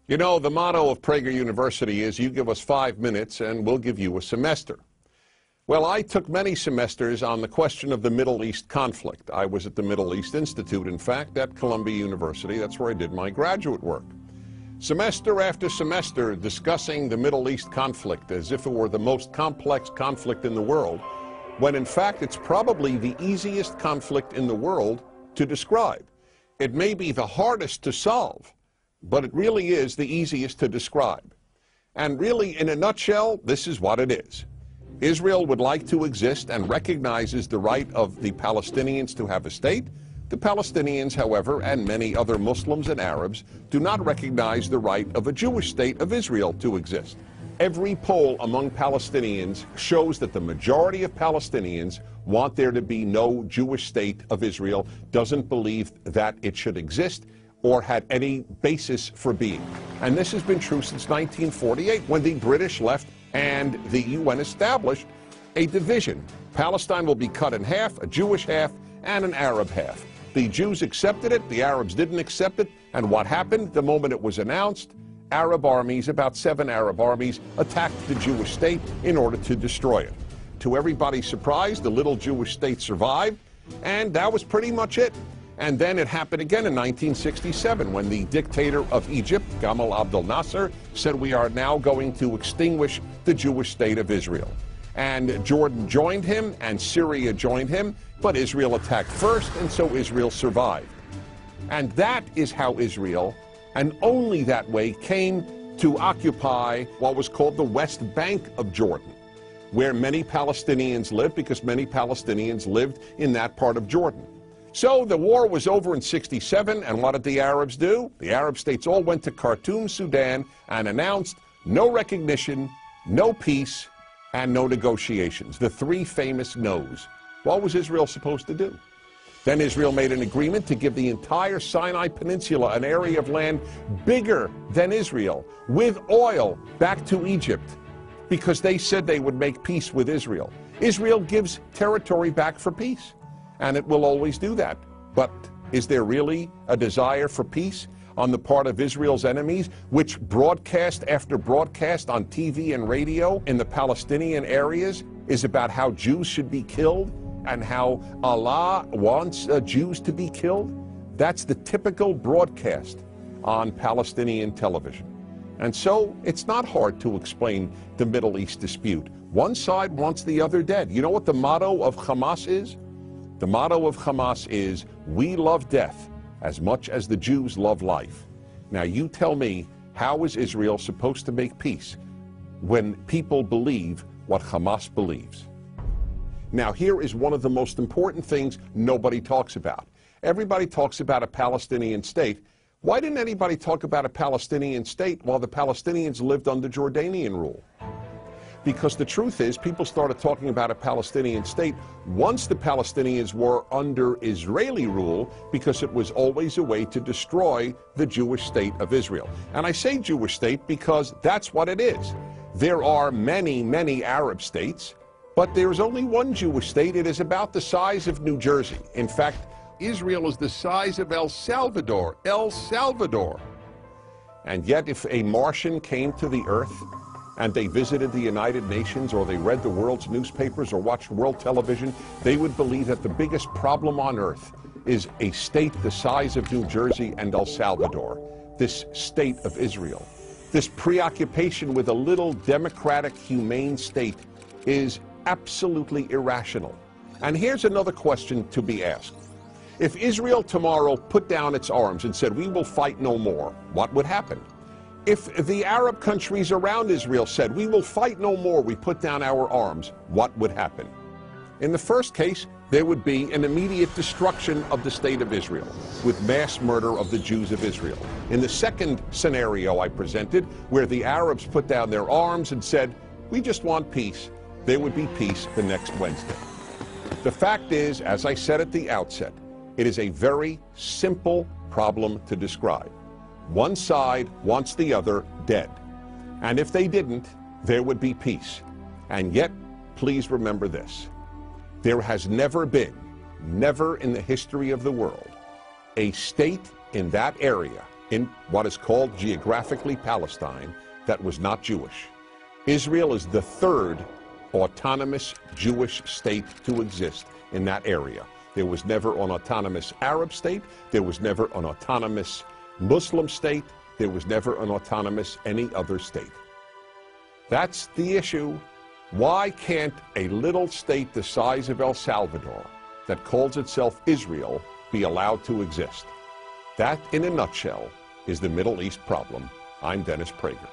You know, the motto of Prager University is you give us 5 minutes and we'll give you a semester. Well, I took many semesters on the question of the Middle East conflict. I was at the Middle East Institute, in fact, at Columbia University. That's where I did my graduate work. Semester after semester discussing the Middle East conflict as if it were the most complex conflict in the world, when in fact it's probably the easiest conflict in the world to describe. It may be the hardest to solve, but it really is the easiest to describe. And really, in a nutshell, this is what it is. Israel would like to exist and recognizes the right of the Palestinians to have a state. The Palestinians, however, and many other Muslims and Arabs, do not recognize the right of a Jewish state of Israel to exist. Every poll among Palestinians shows that the majority of Palestinians want there to be no Jewish state of Israel, doesn't believe that it should exist or had any basis for being. And this has been true since 1948, when the British left and the UN established a division. Palestine will be cut in half, a Jewish half and an Arab half. The Jews accepted it, the Arabs didn't accept it, and what happened the moment it was announced? Arab armies, about 7 Arab armies, attacked the Jewish state in order to destroy it. To everybody's surprise, the little Jewish state survived, and that was pretty much it. And then it happened again in 1967 when the dictator of Egypt, Gamal Abdel Nasser, said we are now going to extinguish the Jewish state of Israel. And Jordan joined him and Syria joined him, but Israel attacked first, and so Israel survived. And that is how Israel, and only that way, came to occupy what was called the West Bank of Jordan, where many Palestinians lived, because many Palestinians lived in that part of Jordan. So the war was over in '67, and what did the Arabs do? The Arab states all went to Khartoum, Sudan, and announced no recognition, no peace, and no negotiations. The 3 famous no's. What was Israel supposed to do? Then Israel made an agreement to give the entire Sinai Peninsula, an area of land bigger than Israel, with oil, back to Egypt, because they said they would make peace with Israel. Israel gives territory back for peace, and it will always do that. But is there really a desire for peace on the part of Israel's enemies, which broadcast after broadcast on TV and radio in the Palestinian areas is about how Jews should be killed and how Allah wants Jews to be killed? That's the typical broadcast on Palestinian television. And so it's not hard to explain the Middle East dispute. One side wants the other dead. You know what the motto of Hamas is? The motto of Hamas is, we love death as much as the Jews love life. Now you tell me, how is Israel supposed to make peace when people believe what Hamas believes? Now here is one of the most important things nobody talks about. Everybody talks about a Palestinian state. Why didn't anybody talk about a Palestinian state while the Palestinians lived under Jordanian rule? Because the truth is, people started talking about a Palestinian state once the Palestinians were under Israeli rule, because it was always a way to destroy the Jewish state of Israel. And I say Jewish state because that's what it is. There are many, many Arab states, but there's only one Jewish state. It is about the size of New Jersey. In fact, Israel is the size of El Salvador. El Salvador. And yet, if a Martian came to the earth and they visited the United Nations, or they read the world's newspapers or watched world television, they would believe that the biggest problem on earth is a state the size of New Jersey and El Salvador, this state of Israel. This preoccupation with a little democratic, humane state is absolutely irrational. And here's another question to be asked. If Israel tomorrow put down its arms and said, we will fight no more, what would happen? If the Arab countries around Israel said, we will fight no more, we put down our arms, what would happen? In the first case, there would be an immediate destruction of the state of Israel, with mass murder of the Jews of Israel. In the second scenario I presented, where the Arabs put down their arms and said, we just want peace, there would be peace the next Wednesday. The fact is, as I said at the outset, it is a very simple problem to describe. One side wants the other dead. And if they didn't, there would be peace. And yet, please remember this. There has never been, never in the history of the world, a state in that area in what is called geographically Palestine that was not Jewish. Israel is the third autonomous Jewish state to exist in that area. There was never an autonomous Arab state. There was never an autonomous Muslim state. There was never an autonomous any other state. That's the issue. Why can't a little state the size of El Salvador that calls itself Israel be allowed to exist? That, in a nutshell, is the Middle East problem. I'm Dennis Prager.